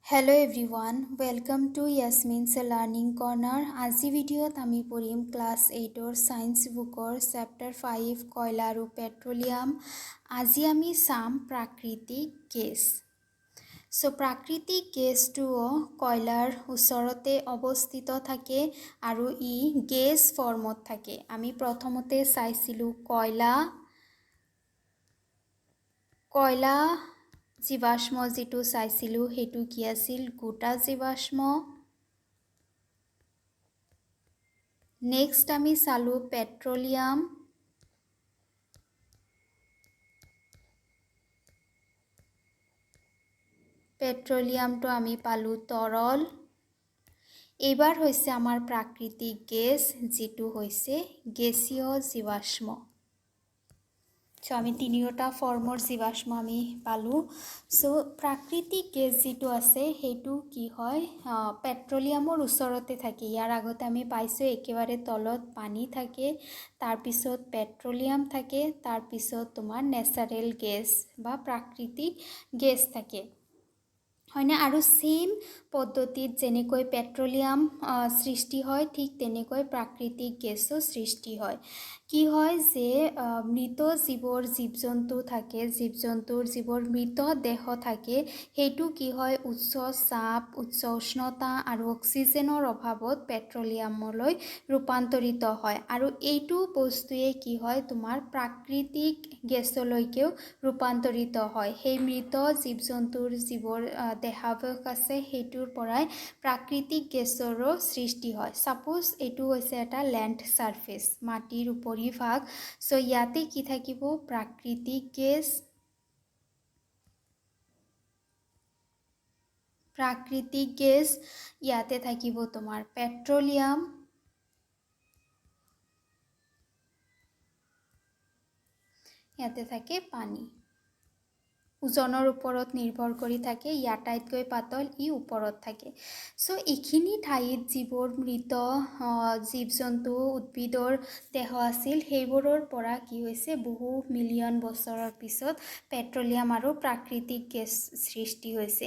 Hello everyone, welcome to Yasmin's Learning Corner. আজি ভিডিঅ'ত আমি পঢ়িম ক্লাছ 8ৰ সায়েন্স বুকৰ চেপ্টাৰ 5 কয়লা আৰু পেট্ৰলিয়াম। আজি আমি চাম প্ৰাকৃতিক গেছ। প্ৰাকৃতিক গেছটোও কয়লাৰ ওচৰতে অৱস্থিত থাকে আৰু ই গেছ ফৰ্মত থাকে। আমি প্ৰথমতে চাইছিলোঁ কয়লা জীৱাশ্ম যেটো চাইছিলোঁ হেতু কি আছিল গোটা জীৱাশ্ম। নেক্সট আমি চালো পেট্ৰলিয়াম। পেট্ৰলিয়ামটো আমি পালো তৰল। এইবাৰ হৈছে আমাৰ প্ৰাকৃতিক গেছ যেটো হৈছে গেছীয় জীৱাশ্ম। আমি তিনিটা ফৰ্মৰ জীৱাশ্ম আমি পালো। প্ৰাকৃতিক গেছ যেটো আছে হেতু কি হয় পেট্ৰলিয়ামৰ ওচৰতে থাকে। ইয়াৰ আগতে আমি পাইছো একেবাৰে তলত পানী থাকে, তাৰ পিছত পেট্ৰলিয়াম থাকে, তাৰ পিছত তোমাৰ নেচাৰেল গেছ বা প্ৰাকৃতিক গেছ থাকে। হয়নে? আৰু সেম পদ্ধতিত যেনেকৈ পেট্ৰলিয়াম সৃষ্টি হয় ঠিক তেনেকৈ প্ৰাকৃতিক গেছো সৃষ্টি হয়। কি হয় যে মৃত জীৱ-জন্তু থাকে, জীৱ-জন্তুৰ যিবোৰ মৃত দেহ থাকে হেতু কি হয় উচ্চ চাপ, উচ্চ উষ্ণতা আৰু অক্সিজেনৰ অভাৱত পেট্ৰলিয়ামলৈ ৰূপান্তৰিত হয়। আৰু এইটো বস্তুৱে কি হয় তোমাৰ প্ৰাকৃতিক গেছলৈকেও ৰূপান্তৰিত হয়। সেই মৃত জীৱ-জন্তুৰ যিবোৰ দেহাৱয়ব আছে হেতুৰ পৰাই প্ৰাকৃতিক গেছৰো সৃষ্টি হয়। সাপোজ এইটো হৈছে এটা ল্যান্ড সাৰফেস, মাটিৰ উপৰিভাগ। ইয়াতে কি থাকিব প্ৰাকৃতিক গেছ। ইয়াতে থাকিব তোমাৰ পেট্ৰলিয়াম। ইয়াতে থাকে পানী। ওজনৰ ওপৰত নিৰ্ভৰ কৰি থাকে, ইয়াটাইতকৈ পাতল ই ওপৰত থাকে। এইখিনি ঠাইত যিবোৰ মৃত জীৱ-জন্তু উদ্ভিদৰ দেহ আছিল সেইবোৰৰ পৰা কি হৈছে বহু মিলিয়ন বছৰৰ পিছত পেট্ৰলিয়াম আৰু প্ৰাকৃতিক গেছ সৃষ্টি হৈছে।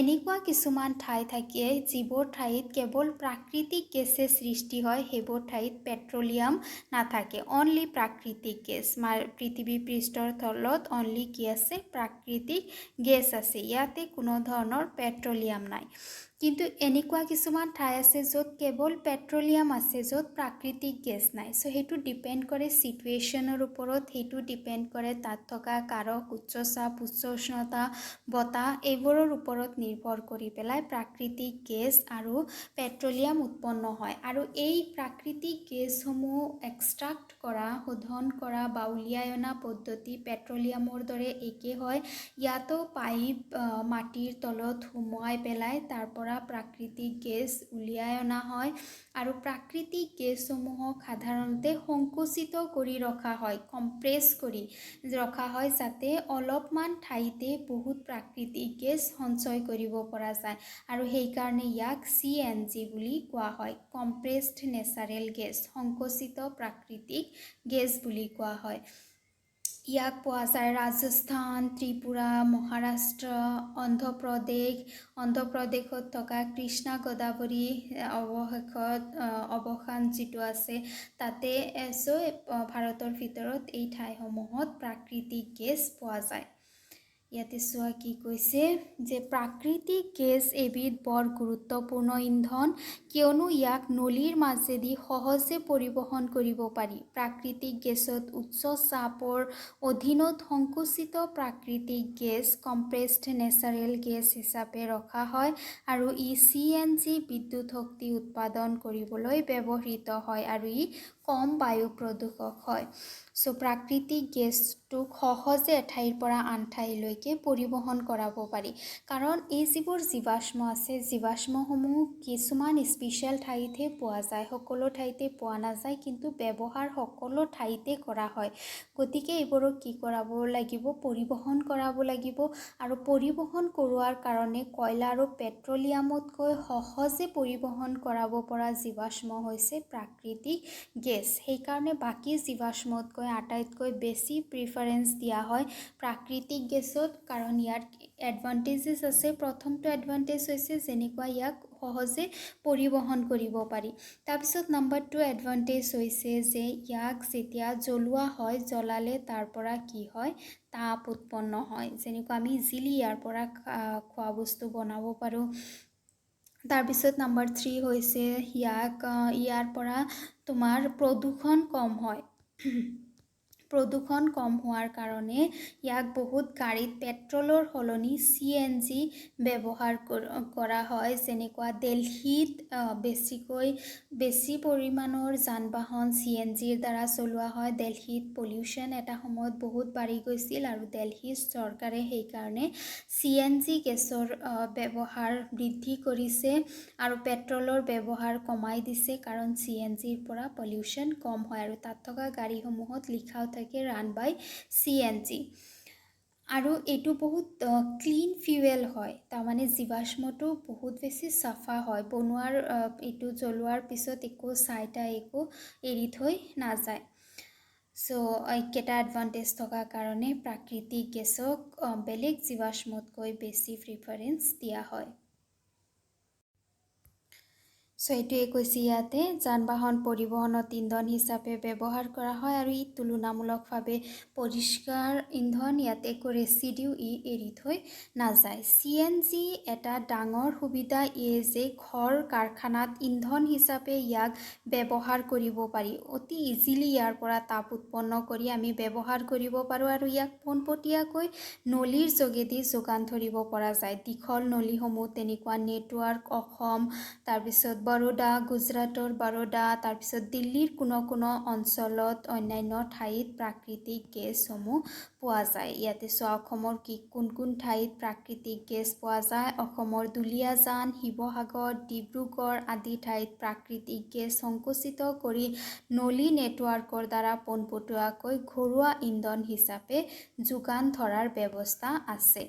এনেকুৱা কিছুমান ঠাই থাকে যিবোৰ ঠাইত কেৱল প্ৰাকৃতিক গেছে সৃষ্টি হয়, সেইবোৰ ঠাইত পেট্ৰলিয়াম নাথাকে, অনলি প্ৰাকৃতিক গেছ। পৃথিৱী পৃষ্ঠৰ তলত অনলি কি আছে প্ৰাকৃতিক গেছ আছে, ইয়াতে কোনো ধৰণৰ পেট্ৰলিয়াম নাই। কিন্তু এনেকুৱা কিছুমান ঠাই আছে য'ত কেৱল পেট্ৰলিয়াম আছে, য'ত প্ৰাকৃতিক গেছ নাই। সেইটো ডিপেণ্ড কৰে সিচুৱেশ্যনৰ ওপৰত, সেইটো ডিপেণ্ড কৰে তাত থকা কাৰক, উচ্চ চাপ, উচ্চ উষ্ণতা, বতাহ এইবোৰৰ ওপৰত নিৰ্ভৰ কৰি পেলাই প্ৰাকৃতিক গেছ আৰু পেট্ৰলিয়াম উৎপন্ন হয়। আৰু এই প্ৰাকৃতিক গেছসমূহ এক্সট্ৰাক্ট কৰা, শোধন কৰা বা উলিয়াই অনা পদ্ধতি পেট্ৰলিয়ামৰ দৰে একে হয়। ইয়াতো পাইপ মাটিৰ তলত সুমুৱাই পেলাই তাৰ পৰা প্ৰাকৃতিক গেছ উলিয়াই অনা হয়। আৰু প্ৰাকৃতিক গেছসমূহক সাধাৰণতে সংকুচিত কৰি ৰখা হয়, কম্প্ৰেছ কৰি ৰখা হয়, যাতে অলপমান ঠাইতে বহুত প্ৰাকৃতিক গেছ সঞ্চয় কৰিব পৰা যায়। আৰু সেইকাৰণে ইয়াক CNG বুলি কোৱা হয়, কম্প্ৰেছড নেচাৰেল গেছ, সংকুচিত প্ৰাকৃতিক গেছ বুলি কোৱা হয়। ইয়াক পোৱা যায় ৰাজস্থান, ত্ৰিপুৰা, মহাৰাষ্ট্ৰ, অন্ধ্ৰপ্ৰদেশত থকা কৃষ্ণা গোদাবৰী অৱসান যিটো আছে তাতে ভাৰতৰ ভিতৰত এই ঠাইসমূহত প্ৰাকৃতিক গেছ পোৱা যায়। ইয়াতে চোৱা কি কৈছে যে প্ৰাকৃতিক গেছ এবিধ বৰ গুৰুত্বপূৰ্ণ ইন্ধন, কিয়নো ইয়াক নলীৰ মাজেদি সহজে পৰিবহণ কৰিব পাৰি। প্ৰাকৃতিক গেছত উচ্চ চাপৰ অধীনত সংকুচিত প্ৰাকৃতিক গেছ কম্প্ৰেছড নেচাৰেল গেছ হিচাপে ৰখা হয় আৰু ই CNG বিদ্যুৎ শক্তি উৎপাদন কৰিবলৈ ব্যৱহৃত হয় আৰু ই কম বায়ু প্ৰদূষক হয়। প্ৰাকৃতিক গেছটোক সহজে এঠাইৰ পৰা আন ঠাইলৈকে পৰিবহণ কৰাব পাৰি, কাৰণ এই যিবোৰ জীৱাশ্ম আছে জীৱাশ্মসমূহ কিছুমান স্পেচিয়েল ঠাইতহে পোৱা যায়, সকলো ঠাইতে পোৱা নাযায়, কিন্তু ব্যৱহাৰ সকলো ঠাইতে কৰা হয়। গতিকে এইবোৰক কি কৰাব লাগিব পৰিবহণ কৰাব লাগিব। আৰু পৰিবহণ কৰোৱাৰ কাৰণে কয়লা আৰু পেট্ৰলিয়ামতকৈ সহজে পৰিবহণ কৰাব পৰা জীৱাশ্ম হৈছে প্ৰাকৃতিক গেছ, সেইকাৰণে বাকী জীৱাশ্মতকৈ আটাইতকৈ বেছি প্ৰিফাৰেঞ্চ দিয়া হয় প্ৰাকৃতিক গেছত, কাৰণ ইয়াৰ এডভান্টেজেছ আছে। প্ৰথমটো এডভান্টেজ হৈছে যেনেকুৱা ইয়াক সহজে পৰিবহণ কৰিব পাৰি। তাৰপিছত নম্বৰ 2 এডভান্টেজ হৈছে যে ইয়াক যেতিয়া জ্বলোৱা হয়, জ্বলালে তাৰ পৰা কি হয়, তাপ উৎপন্ন হয়, যেনেকুৱা আমি ইজিলি ইয়াৰ পৰা খোৱা বস্তু বনাব পাৰোঁ। তাৰপিছত নম্বৰ 3 হৈছে ইয়াৰ পৰা তোমাৰ প্ৰদূষণ কম হয়। প্ৰদূষণ কম হোৱাৰ কাৰণে ইয়াক বহুত গাড়ীত পেট্ৰলৰ সলনি CNG ব্যৱহাৰ কৰা হয়, যেনেকুৱা দিল্লীত বেছি পৰিমাণৰ যান বাহন CNGৰ দ্বাৰা চলোৱা হয়। দিল্লীত পলিউশ্যন এটা সময়ত বহুত বাঢ়ি গৈছিল আৰু দিল্লী চৰকাৰে সেইকাৰণে CNG গেছৰ ব্যৱহাৰ বৃদ্ধি কৰিছে আৰু পেট্ৰলৰ ব্যৱহাৰ কমাই দিছে, কাৰণ CNGৰ পৰা পলিউশ্যন কম হয় আৰু তাত থকা গাড়ীসমূহত লিখাও থাকে ৰান বাই CNG। আৰু এইটো বহুত ক্লিন ফিউৱেল হয়, তাৰমানে জীৱাশ্মটো বহুত বেছি চাফা হয়, এইটো জ্বলোৱাৰ পিছত একো একো এৰি থৈ নাযায়। চ' এইকেইটা এডভান্টেজ থকাৰ কাৰণে প্ৰাকৃতিক গেছক বেলেগ জীৱাশ্মতকৈ বেছি প্ৰিফাৰেঞ্চ দিয়া হয়। চ' এইটোৱে কৈছে ইয়াতে যান বাহন পৰিবহণত ইন্ধন হিচাপে ব্যৱহাৰ কৰা হয় আৰু ই তুলনামূলকভাৱে পৰিষ্কাৰ ইন্ধন, ইয়াত একো ৰেচিডিউ এৰি থৈ নাযায়। CNG এটা ডাঙৰ সুবিধা যে ঘৰ কাৰখানাত ইন্ধন হিচাপে ইয়াক ব্যৱহাৰ কৰিব পাৰি। অতি ইজিলি ইয়াৰ পৰা তাপ উৎপন্ন কৰি আমি ব্যৱহাৰ কৰিব পাৰোঁ আৰু ইয়াক পোনপটীয়াকৈ নলীৰ যোগেদি যোগান ধৰিব পৰা যায়। দীঘল নলীসমূহ তেনেকুৱা নেটৱৰ্ক অসম, তাৰপিছত বৰোডা, গুজৰাটৰ বৰোডা, তাৰপিছত দিল্লীৰ কোনো অঞ্চলত অন্যান্য ঠাইত প্ৰাকৃতিক গেছসমূহ পোৱা যায়। ইয়াতে চোৱা অসমৰ কোন ঠাইত প্ৰাকৃতিক গেছ পোৱা যায়। অসমৰ দুলীয়াজান, শিৱসাগৰ, ডিব্ৰুগড় আদি ঠাইত প্ৰাকৃতিক গেছ সংকুচিত কৰি নলী নেটৱৰ্কৰ দ্বাৰা পোনপটীয়াকৈ ঘৰুৱা ইন্ধন হিচাপে যোগান ধৰাৰ ব্যৱস্থা আছে।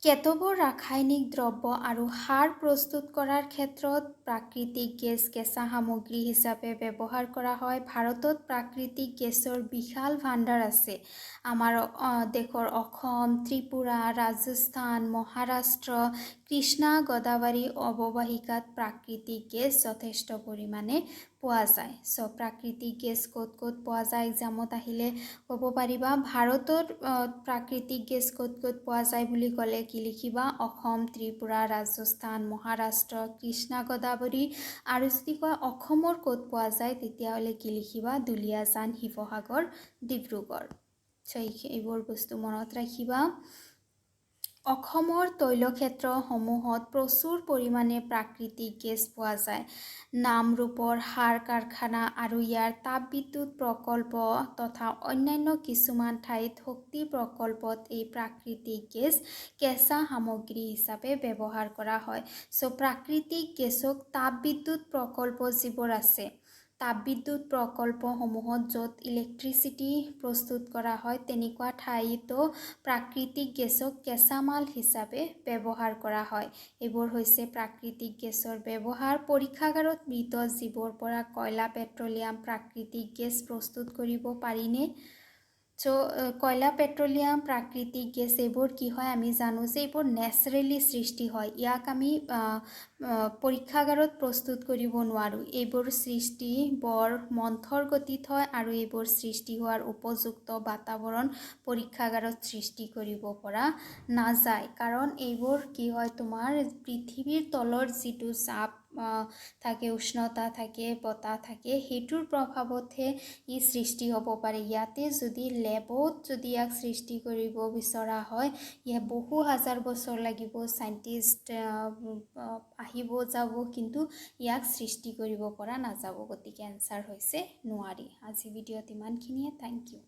কেতবোৰ ৰাসায়নিক দ্ৰব্য আৰু সাৰ প্ৰস্তুত কৰাৰ ক্ষেত্ৰত প্ৰাকৃতিক গেছ কেঁচা সামগ্ৰী হিচাপে ব্যৱহাৰ কৰা হয়। ভাৰতত প্ৰাকৃতিক গেছৰ বিশাল ভাণ্ডাৰ আছে। আমাৰ দেশৰ অসম, ত্ৰিপুৰা, ৰাজস্থান, মহাৰাষ্ট্ৰ, কৃষ্ণা গোদাবৰী অৱবাহিকাত প্ৰাকৃতিক গেছ যথেষ্ট পৰিমাণে পোৱা যায়। চ' প্ৰাকৃতিক গেছ ক'ত পোৱা যায়, এক্সামত আহিলে ক'ব পাৰিবা। ভাৰতৰ প্ৰাকৃতিক গেছ ক'ত পোৱা যায় বুলি ক'লে কি লিখিবা, অসম, ত্ৰিপুৰা, ৰাজস্থান, মহাৰাষ্ট্ৰ, কৃষ্ণা গোদাবৰী। আৰু যদি কয় অসমৰ ক'ত পোৱা যায় তেতিয়াহ'লে কি লিখিবা, দুলীয়াজান, শিৱসাগৰ, ডিব্ৰুগড়। চ' এইবোৰ বস্তু মনত ৰাখিবা। অসমৰ তৈলক্ষেত্ৰসমূহত প্ৰচুৰ পৰিমাণে প্ৰাকৃতিক গেছ পোৱা যায়। নামৰূপৰ সাৰ কাৰখানা আৰু ইয়াৰ তাপবিদ্যুৎ প্ৰকল্প তথা অন্যান্য কিছুমান ঠাইত শক্তি প্ৰকল্পত এই প্ৰাকৃতিক গেছ কেঁচা সামগ্ৰী হিচাপে ব্যৱহাৰ কৰা হয়। চ' প্ৰাকৃতিক গেছক তাপবিদ্যুৎ প্ৰকল্প যিবোৰ আছে, তাপবিদ্যুৎ প্ৰকল্পসমূহত য'ত ইলেক্ট্ৰিচিটি প্ৰস্তুত কৰা হয়, তেনেকুৱা ঠাইতো প্ৰাকৃতিক গেছক কেঁচা মাল হিচাপে ব্যৱহাৰ কৰা হয়। এইবোৰ হৈছে প্ৰাকৃতিক গেছৰ ব্যৱহাৰ। পৰীক্ষাগাৰত মৃত জীৱৰ পৰা কয়লা, পেট্ৰলিয়াম, প্ৰাকৃতিক গেছ প্ৰস্তুত কৰিব পাৰিনে? চ' কয়লা, পেট্ৰলিয়াম, প্ৰাকৃতিক গেছ এইবোৰ কি হয় আমি জানো যে এইবোৰ নেচাৰেলি সৃষ্টি হয়। ইয়াক আমি পৰীক্ষাগাৰত প্ৰস্তুত কৰিব নোৱাৰোঁ। এইবোৰ সৃষ্টি বৰ মন্থৰ গতিত হয় আৰু এইবোৰ সৃষ্টি হোৱাৰ উপযুক্ত বাতাৱৰণ পৰীক্ষাগাৰত সৃষ্টি কৰিব পৰা নাযায়, কাৰণ এইবোৰ কি হয়, তোমাৰ পৃথিৱীৰ তলৰ যিটো চাপ থাকে, উষ্ণতা থাকে, বতাহ থাকে, সেইটোৰ প্ৰভাৱতহে ই সৃষ্টি হ'ব পাৰে। ইয়াতে যদি লেবত যদি ইয়াক সৃষ্টি কৰিব বিচৰা হয়, বহু হাজাৰ বছৰ লাগিব, চাইণ্টিষ্ট আহিব যাব, কিন্তু ইয়াক সৃষ্টি কৰিব পৰা নাযাব। গতিকে এনচাৰ হৈছে নোৱাৰি। আজি ভিডিঅ'ত ইমানখিনিয়ে। Thank U.